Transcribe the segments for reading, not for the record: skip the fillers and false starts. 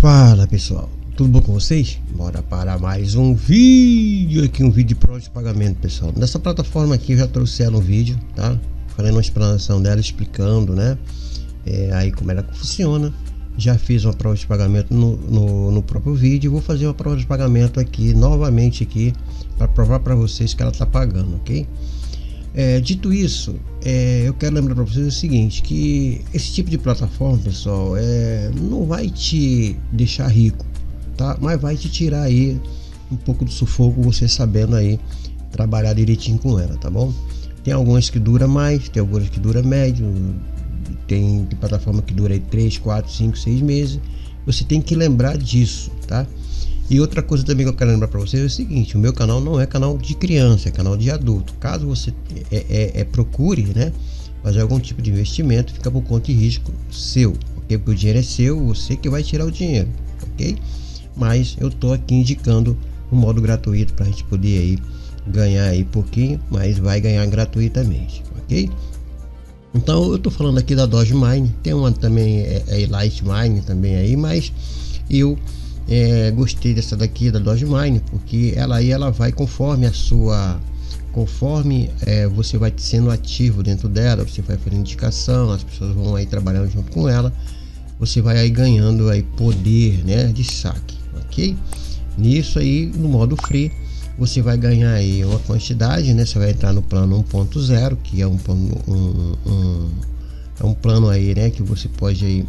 Fala pessoal, tudo bom com vocês? Bora para mais um vídeo aqui, um vídeo de prova de pagamento, pessoal. Nessa plataforma aqui eu já trouxe ela um vídeo, tá? Falei uma explanação dela, explicando, né? Aí como ela funciona. Já fiz uma prova de pagamento no próprio vídeo. Vou fazer uma prova de pagamento aqui, novamente aqui, para provar para vocês que ela tá pagando, ok? Dito isso, eu quero lembrar para vocês o seguinte, que esse tipo de plataforma, pessoal, não vai te deixar rico, tá? Mas vai te tirar aí um pouco do sufoco, você sabendo aí trabalhar direitinho com ela, tá bom? Tem algumas que dura mais, tem algumas que dura médio, tem plataforma que dura aí 3, 4, 5, 6 meses. Você tem que lembrar disso, tá? E outra coisa também que eu quero lembrar para vocês é o seguinte: o meu canal não é canal de criança, é canal de adulto. Caso você procure, né, fazer algum tipo de investimento, fica por conta e risco seu, ok? Porque o dinheiro é seu, você que vai tirar o dinheiro, ok? Mas eu tô aqui indicando um modo gratuito para a gente poder aí ganhar aí pouquinho, mas vai ganhar gratuitamente, ok? Então eu tô falando aqui da Dogmine, tem uma também Lightmine também aí, mas eu gostei dessa daqui da Dogmine, porque ela vai conforme você vai sendo ativo dentro dela, você vai fazendo indicação, as pessoas vão aí trabalhando junto com ela, você vai aí ganhando aí poder, né, de saque, ok? Nisso aí, no modo free, você vai ganhar aí uma quantidade, né? Você vai entrar no plano 1.0, que é um plano aí, né, que você pode aí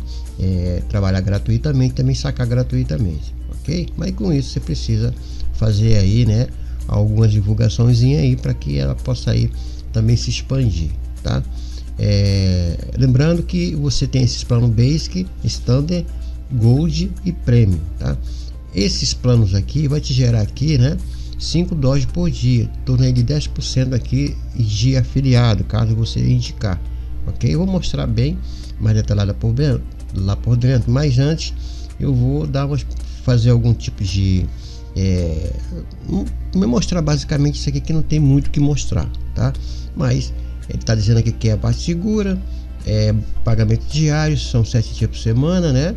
trabalhar gratuitamente, também sacar gratuitamente, ok? Mas com isso você precisa fazer aí, né, algumas divulgações aí para que ela possa aí também se expandir, tá? Lembrando que você tem esses planos Basic, Standard, Gold e Premium, tá? Esses planos aqui vai te gerar aqui, né, 5 Doge por dia, em torno aí de 10% aqui de afiliado, caso você indicar, ok? Eu vou mostrar bem mais detalhada lá por dentro, mas antes eu vou fazer algum tipo de me mostrar basicamente isso aqui, que não tem muito o que mostrar, tá? Mas ele está dizendo aqui que é a parte segura, pagamento diário, são 7 dias por semana, né?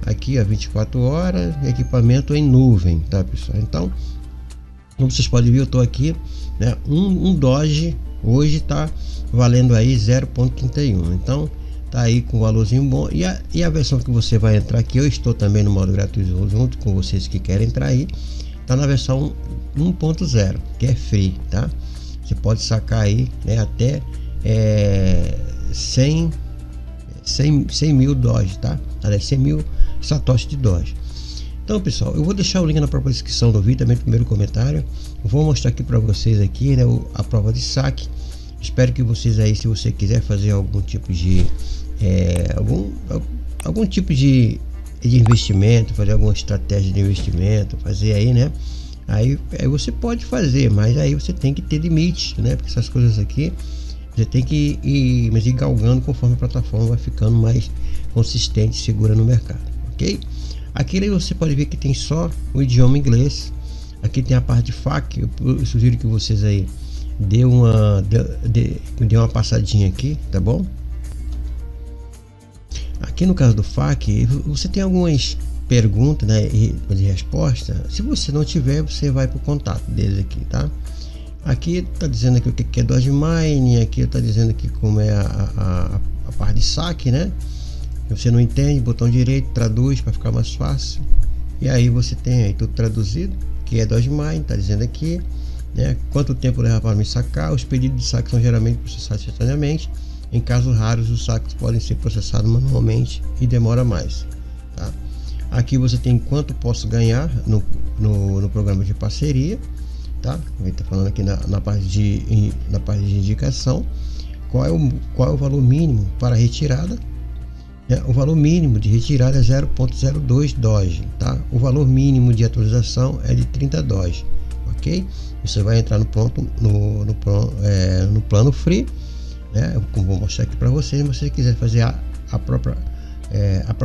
Aqui a 24 horas, equipamento em nuvem, tá, pessoal? Então, como vocês podem ver, eu tô aqui, né? Um Doge hoje tá valendo aí 0.31, então tá aí com um valorzinho bom. E a versão que você vai entrar aqui, eu estou também no modo gratuito junto com vocês que querem entrar aí, tá na versão 1.0, que é free, tá? Você pode sacar aí, né, até 100 mil Doge, tá? Aliás, 100 mil satoshi de Doge. Então, pessoal, eu vou deixar o link na própria descrição do vídeo, também no primeiro comentário. Eu vou mostrar aqui para vocês aqui, né, a prova de saque. Espero que vocês aí, se você quiser fazer algum tipo de algum tipo de investimento, fazer alguma estratégia de investimento, fazer aí, né, aí você pode fazer, mas aí você tem que ter limite, né, porque essas coisas aqui você tem que ir galgando conforme a plataforma vai ficando mais consistente e segura no mercado, ok? Aqui você pode ver que tem só o idioma inglês. Aqui tem a parte de FAQ. Eu sugiro que vocês aí dê uma passadinha aqui, tá bom? Aqui no caso do FAQ, você tem algumas perguntas, né, e resposta. Se você não tiver, você vai para o contato deles aqui, tá? Aqui tá dizendo aqui o que é Dogmine. Aqui tá dizendo aqui como é a parte de saque, né? Se você não entende, botão direito, traduz para ficar mais fácil. E aí você tem aí tudo traduzido, que é Dogmine, tá dizendo aqui, né, quanto tempo leva para me sacar. Os pedidos de saque são geralmente processados instantaneamente. Em casos raros, os saques podem ser processados manualmente e demora mais, tá? Aqui você tem quanto posso ganhar no programa de parceria, tá? Ele tá falando aqui na parte de indicação, qual é o valor mínimo para retirada. O valor mínimo de retirada é 0.02 Doge, tá? O valor mínimo de atualização é de 30 Doge, ok? Você vai entrar no plano free, né? Como vou mostrar aqui para vocês. Se você quiser fazer a própria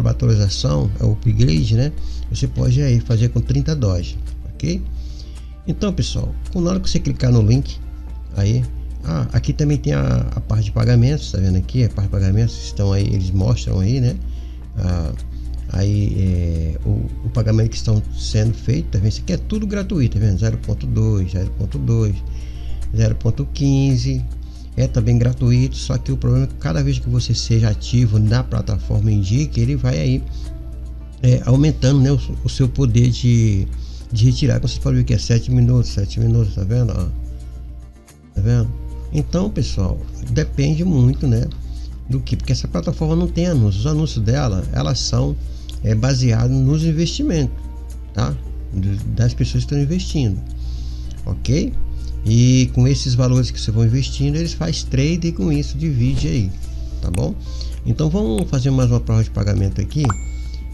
atualização, o upgrade, né? Você pode aí fazer com 30 Doge, ok? Então, pessoal, na hora que você clicar no link aí, aqui também tem a parte de pagamentos, tá vendo aqui? A parte de pagamentos estão aí, eles mostram aí, né, aí o pagamento que estão sendo feito, tá vendo? Isso aqui é tudo gratuito, tá vendo? 0.2, 0.2, 0.15 é também gratuito, só que o problema é que cada vez que você seja ativo na plataforma Indique, ele vai aí aumentando, né, o seu poder de retirar. Você pode ver que é 7 minutos, tá vendo? Ó, tá vendo? Então, pessoal, depende muito, né, do que, porque essa plataforma não tem anúncios. Os anúncios dela, elas são baseados nos investimentos, tá? Das pessoas que estão investindo, ok? E com esses valores que você vai investindo, eles fazem trade com isso, divide aí, tá bom? Então vamos fazer mais uma prova de pagamento aqui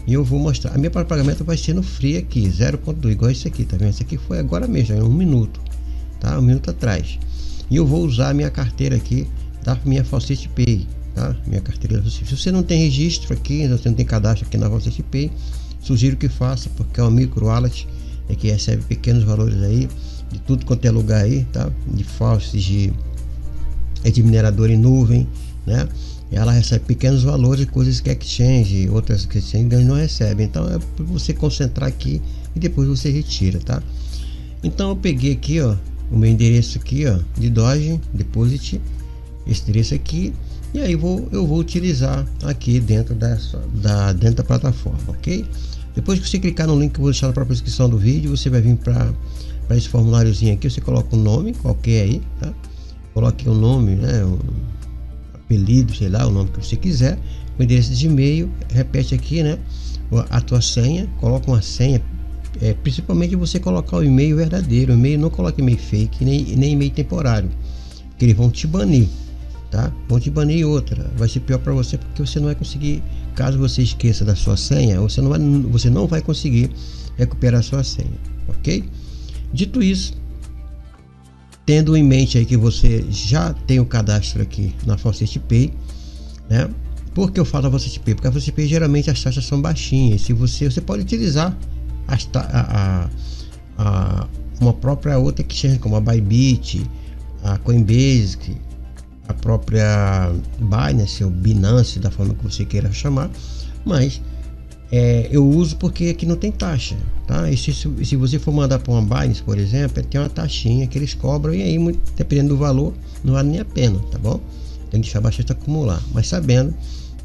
e eu vou mostrar. A minha prova de pagamento vai ser no free aqui, 0.2, igual esse aqui, tá vendo? Esse aqui foi agora mesmo, é 1 minuto, tá? 1 minuto atrás. E eu vou usar a minha carteira aqui da minha Faucet Pay, tá? Minha carteira. Se você não tem registro aqui, você não tem cadastro aqui na Faucet Pay, sugiro que faça, porque é uma micro wallet que recebe pequenos valores aí de tudo quanto é lugar aí, tá? De faucets, de minerador em nuvem, né? Ela recebe pequenos valores, coisas que exchange, outras que exchange não recebe. Então é para você concentrar aqui e depois você retira, tá? Então eu peguei aqui, ó, o meu endereço aqui, ó, de Doge Deposit, esse endereço aqui, e aí eu vou utilizar aqui dentro dentro da plataforma, ok? Depois que você clicar no link que eu vou deixar na própria descrição do vídeo, você vai vir para esse formuláriozinho aqui. Você coloca um nome qualquer aí, tá? Coloque um nome, né, um apelido, sei lá, o nome que você quiser, o endereço de e-mail, repete aqui, né, a tua senha, coloca uma senha, principalmente você colocar o e-mail verdadeiro. O e-mail, não coloque e-mail fake, nem e-mail temporário, porque eles vão te banir, tá? Vão te banir. Outra, vai ser pior para você, porque você não vai conseguir, caso você esqueça da sua senha, você não vai conseguir recuperar a sua senha, ok? Dito isso, tendo em mente aí que você já tem o cadastro aqui na Faucet Pay, né? Por que eu falo da Faucet Pay? Porque a Faucet Pay geralmente as taxas são baixinhas. Se você pode utilizar uma própria outra exchange, como a Bybit, a Coinbase, a própria Binance ou Binance, da forma que você queira chamar, mas eu uso porque aqui não tem taxa, tá? E se você for mandar para uma Binance, por exemplo, tem uma taxinha que eles cobram, e aí, dependendo do valor, não vale nem a pena, tá bom? Tem que deixar bastante acumular, mas sabendo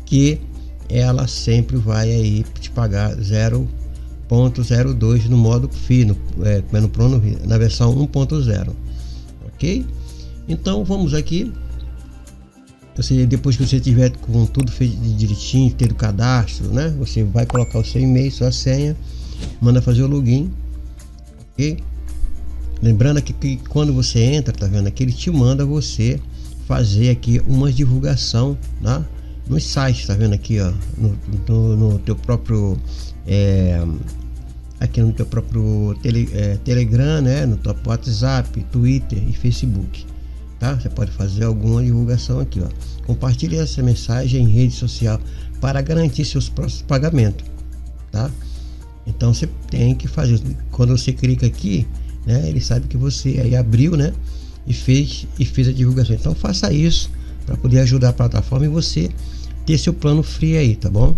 que ela sempre vai aí te pagar 0.02 no modo FI, na versão 1.0, ok? Então vamos aqui. Depois que você tiver com tudo feito direitinho, ter o cadastro, né? Você vai colocar o seu e-mail, sua senha, manda fazer o login, ok? Lembrando aqui que quando você entra, tá vendo aqui, ele te manda você fazer aqui uma divulgação, tá? Nos sites, tá vendo aqui, ó, no teu próprio aqui no teu próprio Telegram, né? No teu WhatsApp, Twitter e Facebook. Tá? Você pode fazer alguma divulgação aqui, ó. Compartilhe essa mensagem em rede social para garantir seus próximos pagamentos, tá? Então você tem que fazer. Quando você clica aqui, né, ele sabe que você aí abriu, né, e fez a divulgação. Então faça isso para poder ajudar a plataforma e você ter seu plano free aí, tá bom?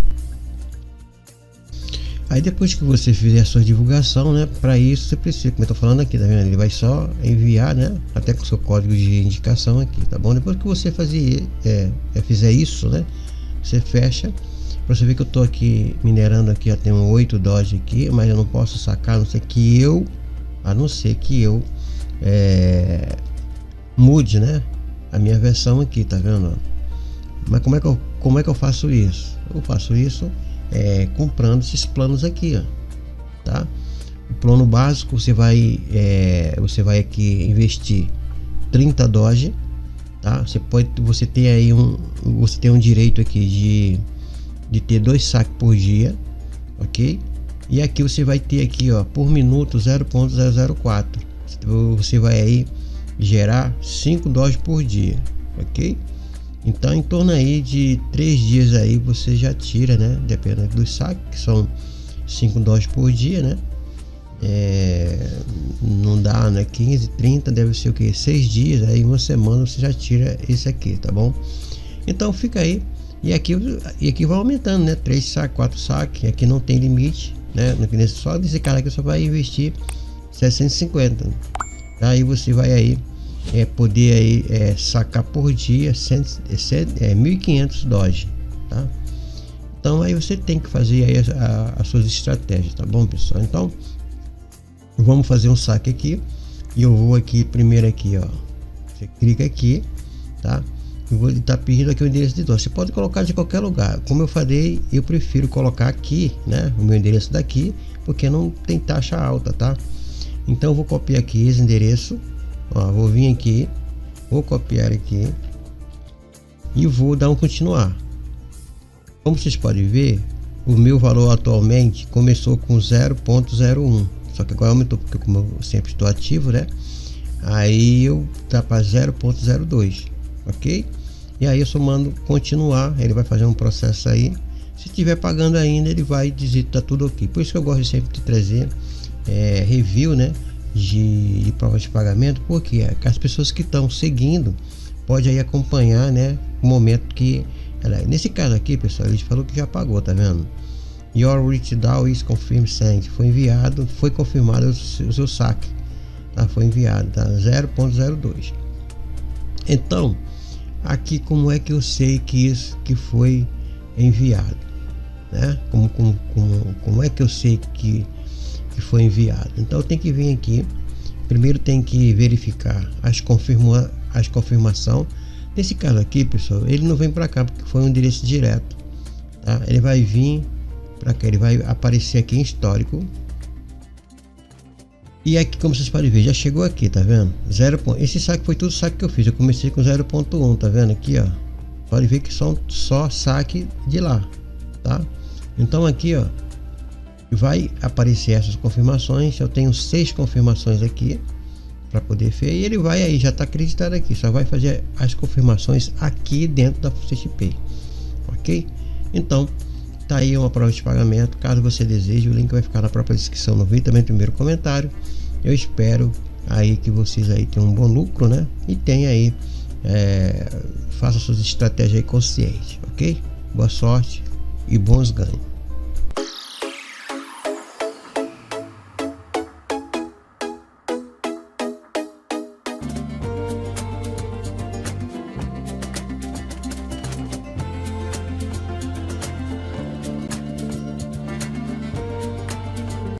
Aí depois que você fizer a sua divulgação, né, para isso você precisa, como eu tô falando aqui, tá vendo? Ele vai só enviar, né, até com o seu código de indicação aqui, tá bom? Depois que você fizer isso, né, você fecha. Pra você ver que eu tô aqui minerando aqui, já tem 8 Doge aqui, mas eu não posso sacar, a não ser que eu mude, né, a minha versão aqui, tá vendo? Mas como é que eu faço isso? Eu faço isso comprando esses planos aqui, ó, tá? O plano básico você vai aqui investir 30 Doge, tá? Você tem aí um direito aqui de ter 2 saques por dia, ok? E aqui você vai ter aqui, ó, por minuto 0.004. Você vai aí gerar 5 Doge por dia, ok? Então em torno aí de 3 dias aí você já tira, né? Dependendo dos saques, que são 5 Doge por dia, né? Não dá, né? 15, 30, deve ser o que? 6 dias, aí uma semana você já tira esse aqui, tá bom? Então fica aí E aqui vai aumentando, né? 3 saques, 4 saques, aqui não tem limite, né? Só desse cara aqui só vai investir 750. Tá? Aí você vai aí poder aí sacar por dia 1.500 Doge, tá? Então aí você tem que fazer aí as suas estratégias, tá bom, pessoal? Então vamos fazer um saque aqui e eu vou aqui primeiro aqui, ó. Você clica aqui, tá? Eu vou estar pedindo aqui o endereço de Doge. Você pode colocar de qualquer lugar. Como eu falei, eu prefiro colocar aqui, né? O meu endereço daqui, porque não tem taxa alta, tá? Então eu vou copiar aqui esse endereço, ó, vou vir aqui, vou copiar aqui e vou dar um continuar. Como vocês podem ver, o meu valor atualmente começou com 0.01, só que agora aumentou porque como eu sempre estou ativo, né? Aí eu tá para 0.02, ok? E aí eu só mando continuar, ele vai fazer um processo aí. Se estiver pagando ainda, ele vai dizer que tá tudo ok. Por isso que eu gosto sempre de trazer review, né, de provas de pagamento, porque as pessoas que estão seguindo pode aí acompanhar, né, o momento que nesse caso aqui, pessoal, ele falou que já pagou, tá vendo? Your withdrawal is confirmed sent, foi enviado, foi confirmado o seu saque, tá? Foi enviado, tá? 0.02. Então aqui como é que eu sei que isso que foi enviado, né? Como é que eu sei que foi enviado? Então eu tenho que vir aqui, primeiro tem que verificar as confirmação. Nesse caso aqui, pessoal, ele não vem para cá porque foi um endereço direto, tá? Ele vai vir para cá, ele vai aparecer aqui em histórico. E aqui, como vocês podem ver, já chegou aqui, tá vendo? Esse saque foi tudo saque que eu fiz. Eu comecei com 0.1, tá vendo aqui, ó? Pode ver que só saque de lá, tá? Então aqui, ó, vai aparecer essas confirmações. Eu tenho 6 confirmações aqui para poder ver, e ele vai aí, já está acreditado aqui, só vai fazer as confirmações aqui dentro da FuxPay, ok? Então tá aí uma prova de pagamento. Caso você deseje, o link vai ficar na própria descrição no vídeo, também no primeiro comentário. Eu espero aí que vocês aí tenham um bom lucro, né? E tenha aí faça suas estratégias aí conscientes, ok? Boa sorte e bons ganhos.